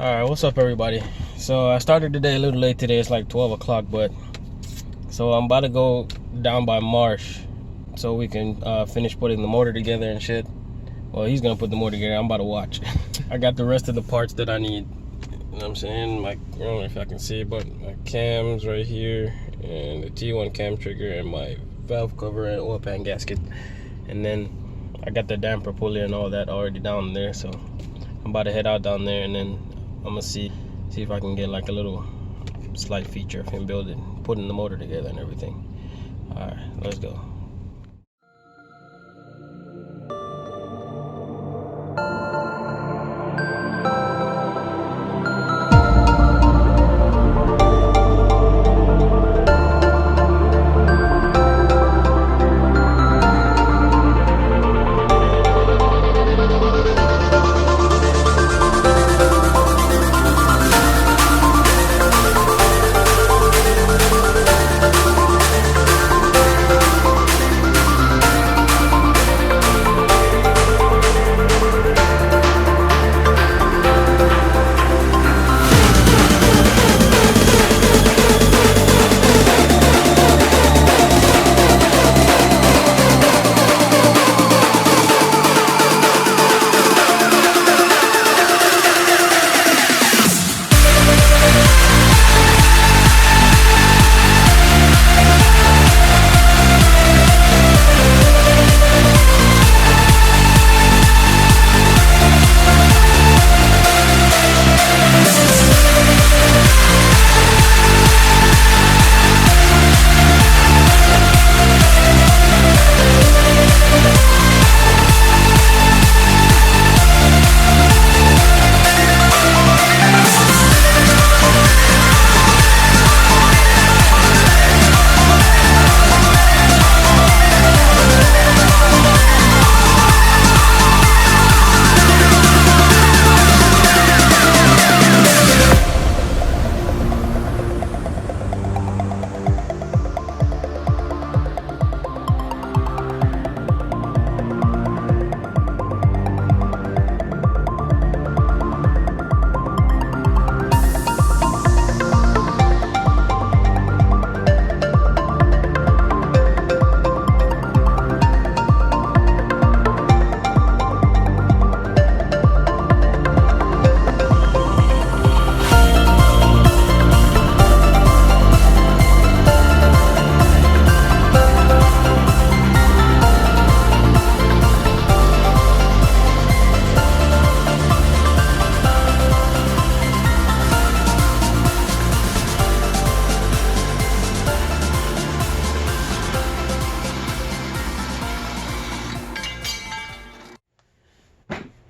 Alright, what's up everybody? So I started the day a little late today. It's like 12 o'clock, but so I'm about to go down by Marsh so we can finish putting the motor together and shit. Well, he's gonna put the motor together. I'm about to watch. I got the rest of the parts that I need. You know what I'm saying? I don't know if I can see it, but my cams right here, and the T1 cam trigger, and my valve cover and oil pan gasket. And then I got the damper pulley and all that already down there, so I'm about to head out down there, and then I'm gonna see if I can get like a little slight feature of him putting the motor together and everything. Alright, let's go.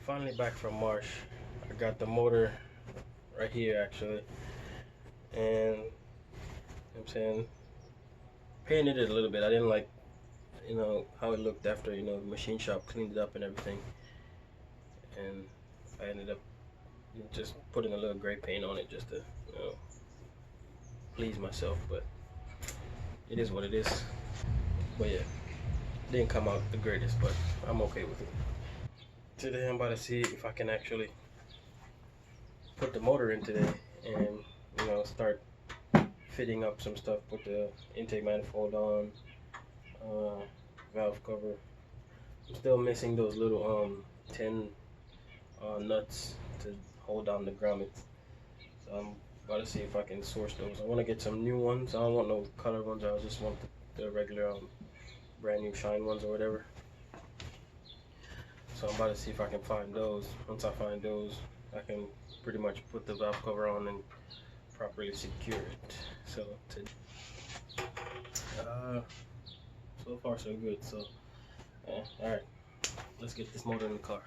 Finally back from Marsh. I got the motor right here actually, and you know what I'm saying, painted it a little bit. I didn't like, you know, how it looked after, you know, the machine shop cleaned it up and everything, and I ended up just putting a little gray paint on it just to, you know, please myself. But it is what it is. But yeah, it didn't come out the greatest, but I'm okay with it. Today I'm about to see if I can actually put the motor in today and, you know, start fitting up some stuff, put the intake manifold on, valve cover. I'm still missing those little 10 nuts to hold down the grommets, so I'm about to see if I can source those. I want to get some new ones. I don't want no color ones. I just want the regular brand new shine ones or whatever. So I'm about to see if I can find those. Once I find those, I can pretty much put the valve cover on and properly secure it. So so far so good. So yeah, all right, let's get this motor in the car.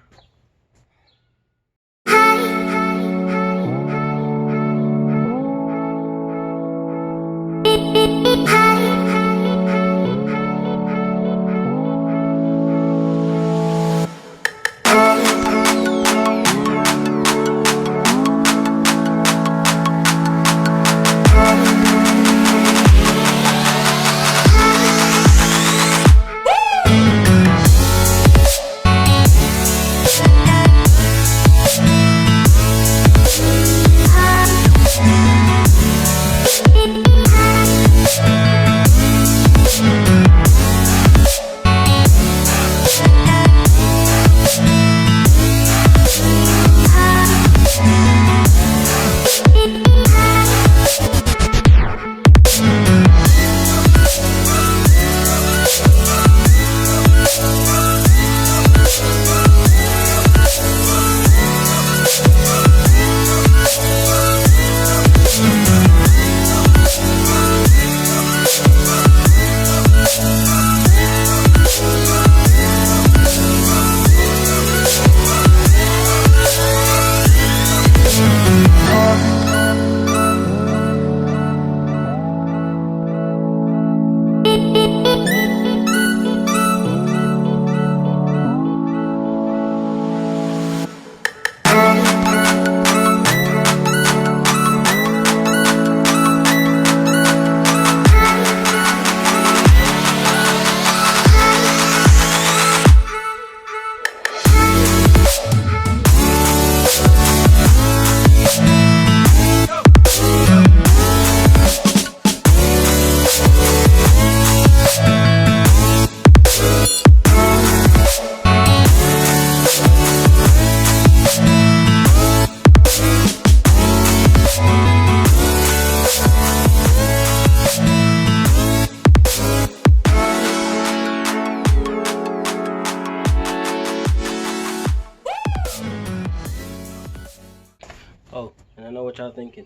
Oh, and I know what y'all thinking.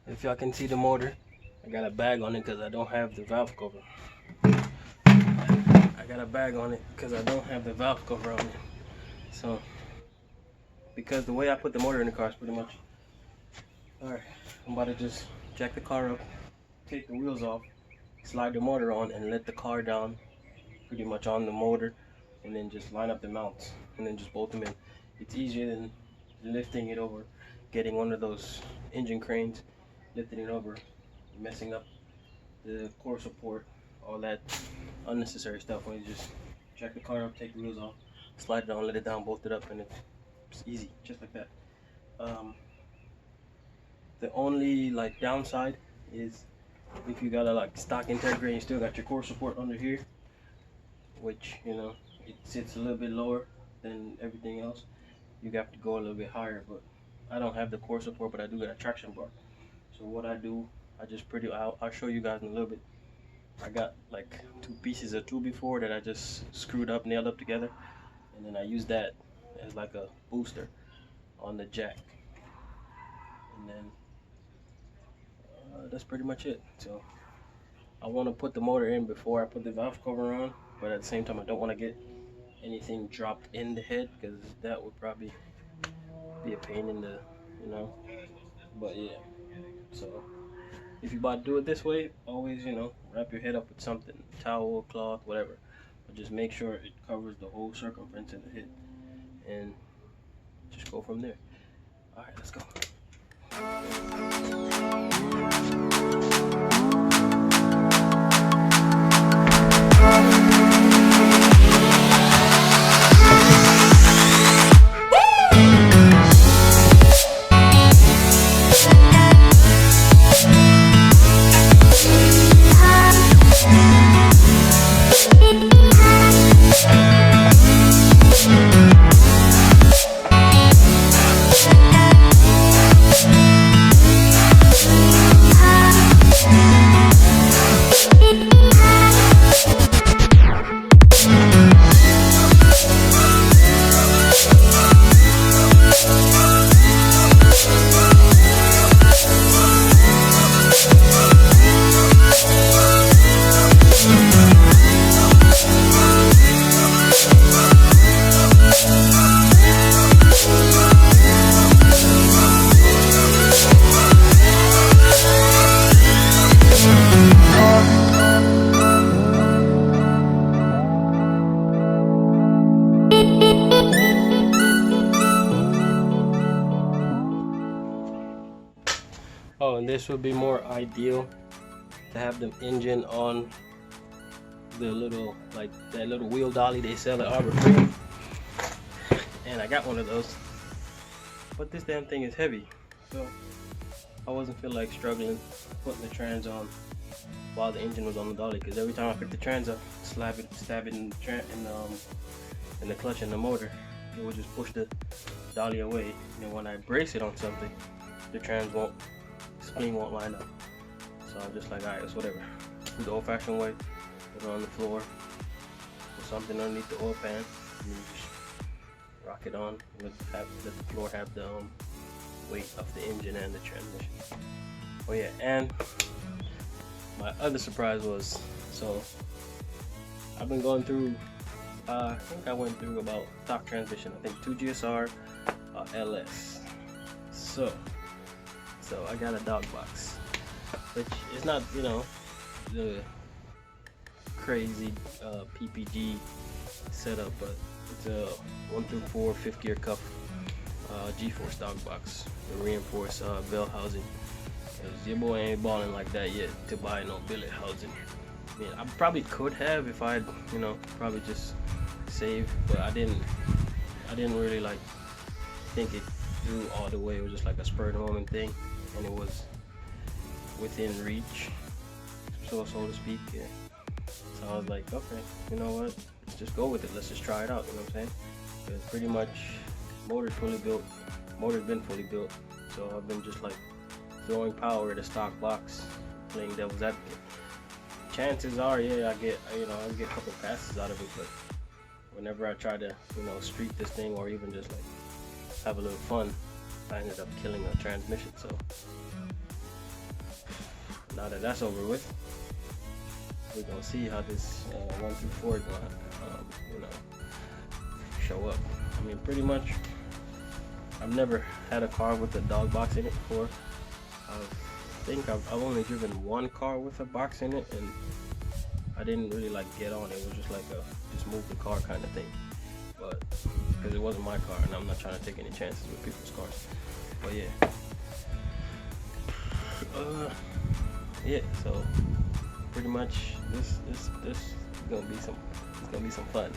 If y'all can see the motor, I got a bag on it because I don't have the valve cover. I got a bag on it because I don't have the valve cover on it. So, because the way I put the motor in the car is pretty much, alright, I'm about to just jack the car up, take the wheels off, slide the motor on, and let the car down pretty much on the motor, and then just line up the mounts, and then just bolt them in. It's easier than lifting it over, getting one of those engine cranes, lifting it over, messing up the core support, all that unnecessary stuff. When you just jack the car up, take the wheels off, slide it on, let it down, bolt it up, and it's easy, just like that. The only like downside is if you got a like stock Integra and you still got your core support under here, which, you know, it sits a little bit lower than everything else. You have to go a little bit higher, but I don't have the core support, but I do got a traction bar. So what I do, I'll show you guys in a little bit. I got like 2 pieces of 2x4 that I just screwed up, nailed up together, and then I use that as like a booster on the jack. And then that's pretty much it. So I want to put the motor in before I put the valve cover on, but at the same time I don't want to get anything dropped in the head, because that would probably be a pain in the, you know. But yeah, so if you about to do it this way, always, you know, wrap your head up with something, towel, cloth, whatever, but just make sure it covers the whole circumference of the head, and just go from there. All right, let's go. this would be more ideal to have the engine on the little, like that little wheel dolly they sell at Arbor Freight, and I got one of those. But this damn thing is heavy, so I wasn't feel like struggling putting the trans on while the engine was on the dolly, because every time I pick the trans up, stab it in the clutch and the motor, it would just push the dolly away. And when I brace it on something, the spleen won't line up. So I'm just like, alright, it's whatever. Do the old-fashioned way, put it on the floor, put something underneath the oil pan, and then just rock it on. Let the floor have the weight of the engine and the transmission. Oh yeah, and my other surprise was, so I've been going through, I think I went through about stock transmission, I think 2 GSR LS. So I got a dog box, which is not, you know, the crazy PPG setup, but it's a 1 through 4 5th gear cuff Gforce dog box, the reinforced bell housing. Cause your boy ain't balling like that yet to buy no billet housing. I mean, I probably could have if I'd, you know, probably just saved, but I didn't really like think it through all the way. It was just like a spur of the moment thing, and it was within reach, so to speak. Yeah. So I was like, okay, you know what? Let's just go with it. Let's just try it out. You know what I'm saying? Because pretty much motor's fully built. Motor's been fully built, so I've been just like throwing power at a stock box, playing devil's advocate. Chances are, yeah, I get a couple passes out of it, but whenever I try to, you know, streak this thing or even just like have a little fun, I ended up killing a transmission. So now that that's over with, we're gonna see how this 1 through 4 is gonna, you know, show up. I mean, pretty much, I've never had a car with a dog box in it before. I think I've only driven one car with a box in it, and I didn't really like get on it. It was just like a just move the car kind of thing, but because it wasn't my car and I'm not trying to take any chances with people's cars. But yeah, so pretty much this is gonna be some fun.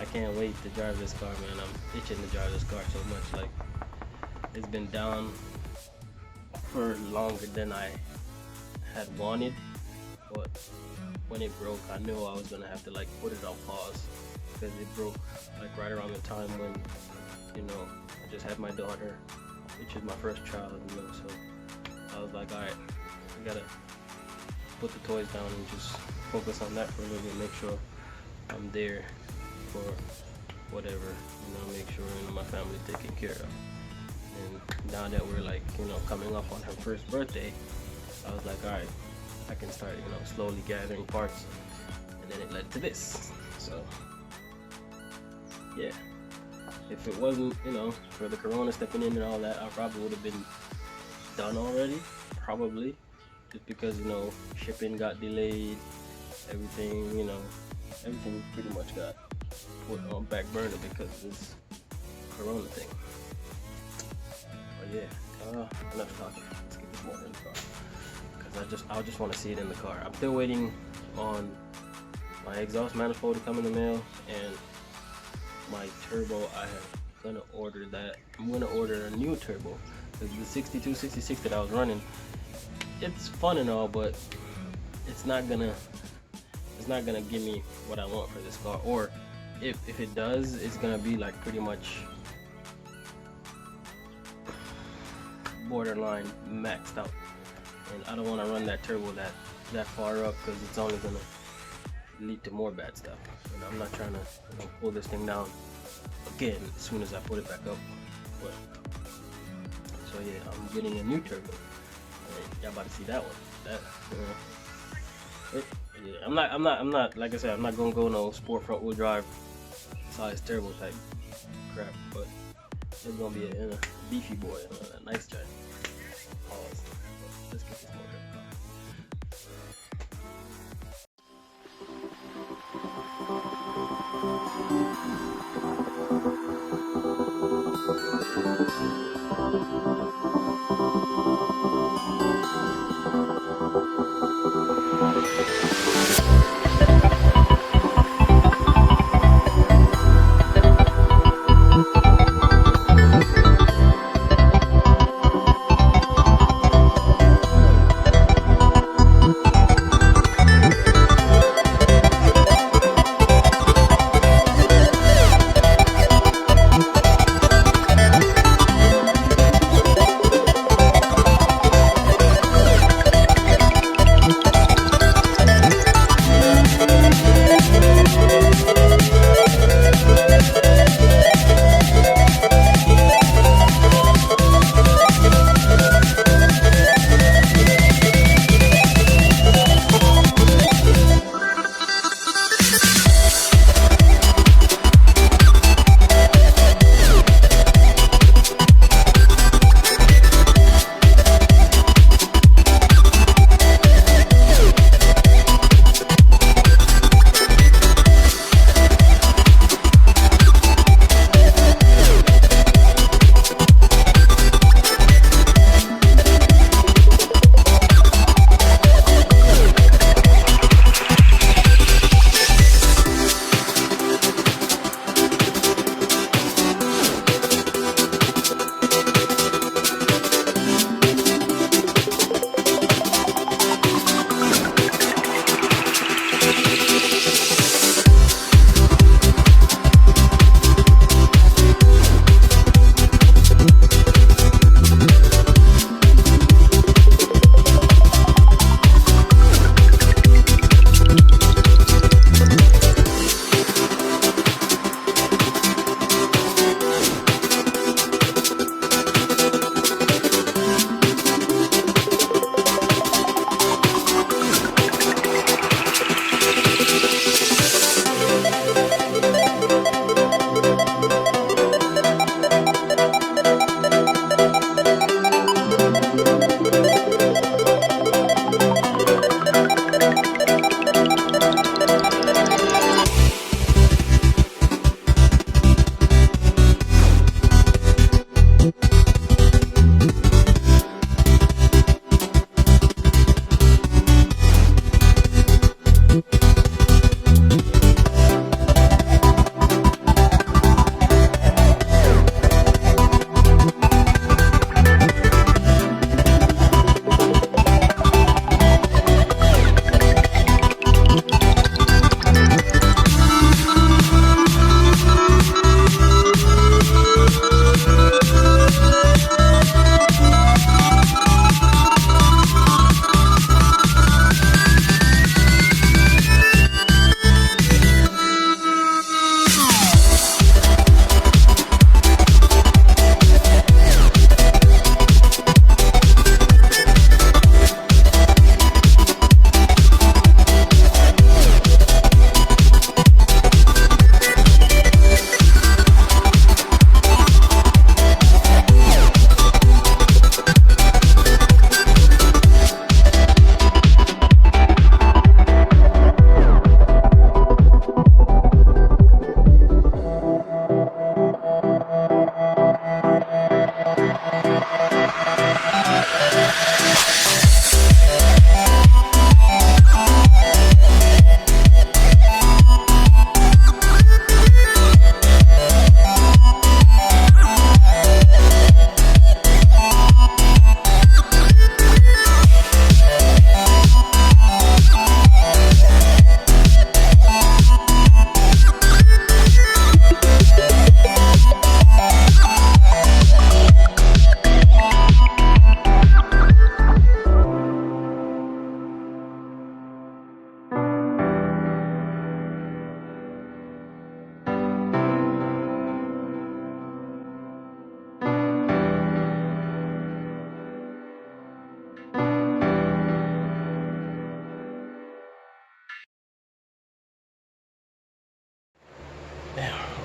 I can't wait to drive this car, man. I'm itching to drive this car so much. Like, it's been down for longer than I had wanted, but when it broke, I knew I was gonna have to like put it on pause, because it broke like right around the time when, you know, I just had my daughter, which is my first child, you know. So I was like, all right, I gotta put the toys down and just focus on that for a little bit, make sure I'm there for whatever, you know, make sure, you know, my family's taken care of. And now that we're like, you know, coming up on her first birthday, I was like, all right, I can start, you know, slowly gathering parts, and then it led to this. So yeah, if it wasn't, you know, for the corona stepping in and all that, I probably would have been done already, probably, just because, you know, shipping got delayed, everything, you know, everything pretty much got put on back burner because of this corona thing. But yeah, enough talking. Let's get this motor in the car, because I just want to see it in the car. I'm still waiting on my exhaust manifold to come in the mail, and my turbo. I'm gonna order that. I'm gonna order a new turbo, because the 62, 66 that I was running, it's fun and all, but it's not gonna give me what I want for this car. Or if it does, it's gonna be like pretty much borderline maxed out, and I don't want to run that turbo that far up, because it's only gonna lead to more bad stuff, and I'm not trying to, you know, pull this thing down again as soon as I put it back up. But so yeah, I'm getting a new turbo, and y'all about to see that one. That, you know, yeah, I'm not like I said, I'm not gonna go no sport front wheel drive size turbo type crap, but it's gonna be a beefy boy, a nice giant. Pause. Let's get this motor in the car.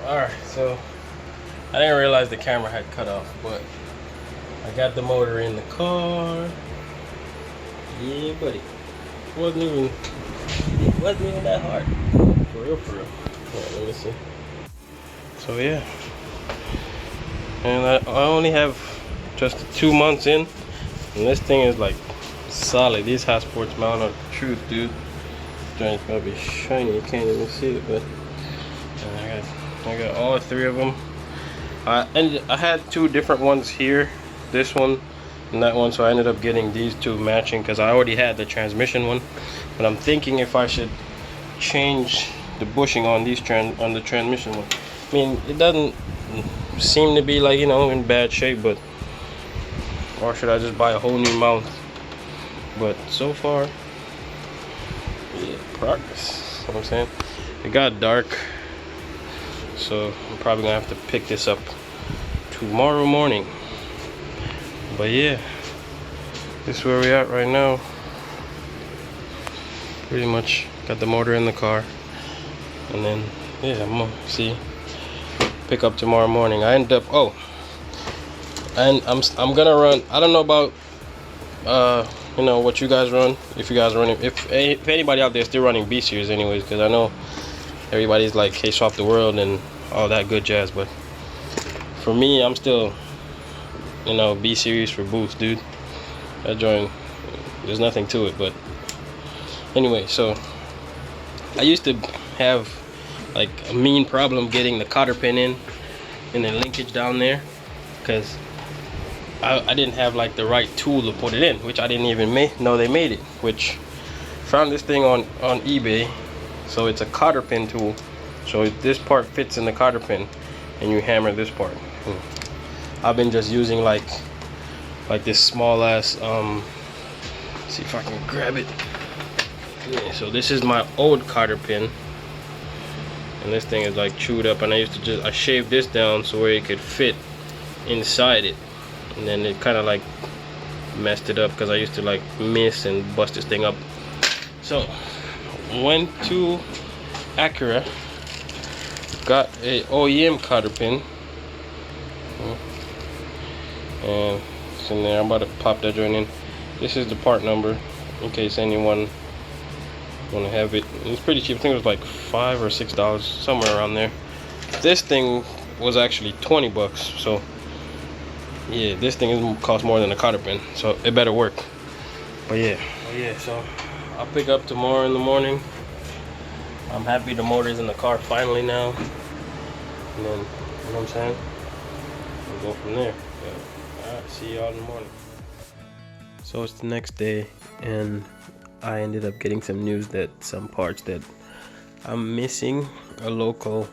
Alright, so I didn't realize the camera had cut off, but I got the motor in the car. Yeah, buddy. It wasn't even that hard. For real, for real. Alright, let me see. So yeah. And I only have just 2 months in, and this thing is like solid. These hot sports mount are the truth, dude. This joint's gonna be shiny. You can't even see it, but I got all 3 of them. And I had 2 different ones here, this one and that one, so I ended up getting these 2 matching because I already had the transmission one. But I'm thinking if I should change the bushing on these on the transmission one. I mean, it doesn't seem to be like, you know, in bad shape, but or should I just buy a whole new mount? But so far, yeah, progress. You know what I'm saying? It got dark, so I'm probably gonna have to pick this up tomorrow morning. But yeah, this is where we at right now. Pretty much got the motor in the car, and then yeah, I'm gonna see pick up tomorrow morning. I end up and I'm gonna run. I don't know about you know what you guys run. If you guys running, if anybody out there is still running B series, anyways, because I know everybody's like, hey, swap the world and all that good jazz. But for me, I'm still, you know, B series for boost, dude. That joint, there's nothing to it. But anyway, so I used to have like a mean problem getting the cotter pin in and the linkage down there, because I didn't have like the right tool to put it in, which I didn't even know they made it. Which found this thing on eBay. So it's a cotter pin tool. So this part fits in the cotter pin, and you hammer this part. I've been just using like this small ass. See if I can grab it. Yeah, so this is my old cotter pin, and this thing is like chewed up. And I used to I shaved this down so where it could fit inside it, and then it kind of like messed it up because I used to like miss and bust this thing up. So went to Acura, got a OEM cotter pin, and it's in there. I'm about to pop that joint in. This is the part number in case anyone want to have it. It's pretty cheap. I think it was like $5 or $6, somewhere around there. This thing was actually 20 bucks. So yeah, this thing costs more than a cotter pin, so it better work. But yeah, so I'll pick up tomorrow in the morning. I'm happy the motor's in the car finally now, and then, you know what I'm saying, we'll go from there. Yeah. Alright, see y'all in the morning. So it's the next day, and I ended up getting some news that some parts that I'm missing, a local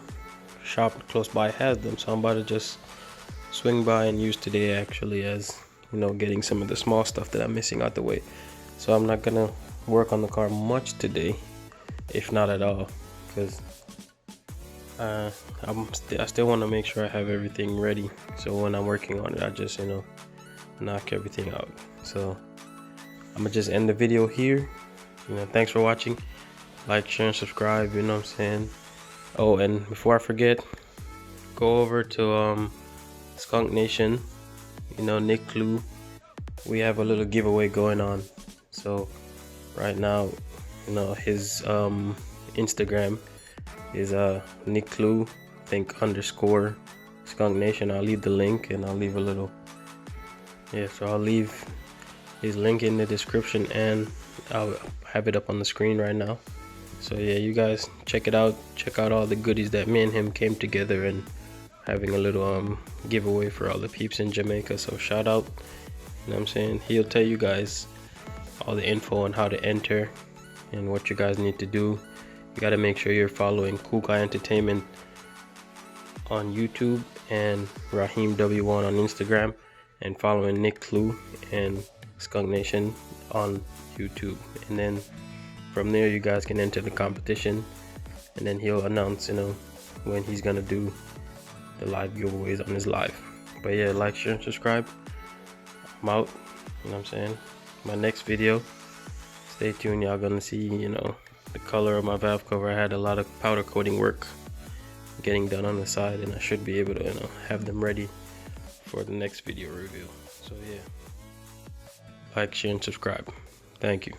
shop close by has them, so I'm about to just swing by and use today actually as, you know, getting some of the small stuff that I'm missing out the way. So I'm not gonna work on the car much today, if not at all, because I still want to make sure I have everything ready, so when I'm working on it I just, you know, knock everything out. So I'm gonna just end the video here. You know, thanks for watching. Like, share, and subscribe, you know what I'm saying. Oh, and before I forget, go over to Skunk Nation, you know, Nick Clue. We have a little giveaway going on. So right now, you know, his Instagram is Nick Clue, I think _ Skunk Nation. I'll leave the link, and I'll leave a little, yeah, so I'll leave his link in the description, and I'll have it up on the screen right now. So yeah, you guys check it out. Check out all the goodies that me and him came together and having a little giveaway for all the peeps in Jamaica. So shout out, you know what I'm saying. He'll tell you guys all the info on how to enter and what you guys need to do. You got to make sure you're following Cool Guy Entertainment on YouTube and Raheem W1 on Instagram, and following Nick Clue and Skunk Nation on YouTube. And then from there you guys can enter the competition, and then he'll announce, you know, when he's gonna do the live giveaways on his live. But yeah, like, share, and subscribe. I'm out, you know what I'm saying. My next video, stay tuned, y'all gonna see, you know, the color of my valve cover. I had a lot of powder coating work getting done on the side, and I should be able to, you know, have them ready for the next video review. So yeah, like, share, and subscribe. Thank you.